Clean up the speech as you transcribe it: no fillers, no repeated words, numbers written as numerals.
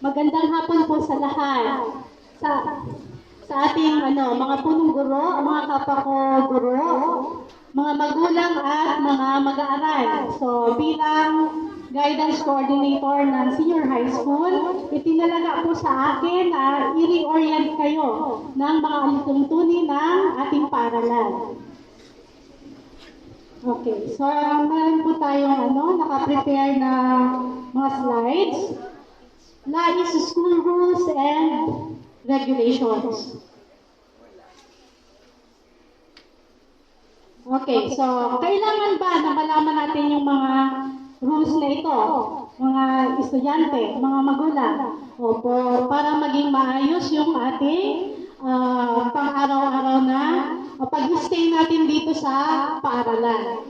Magandang hapon po sa lahat. Sa, sa ating mga punong guro, mga kapwa ko guro, mga magulang at mga mag-aaral. So bilang guidance coordinator ng senior high school, itinalaga po sa akin na i-reorient kayo ng mga alituntunin ng ating paaralan. Okay, so meron po tayong naka-prepare na mga slides. Nais school rules and regulations. Okay, so kailangan ba na malaman natin yung mga rules na ito, mga estudyante, mga magulang? Opo, para maging maayos yung ating pang-araw-araw na pag-stay natin dito sa paaralan.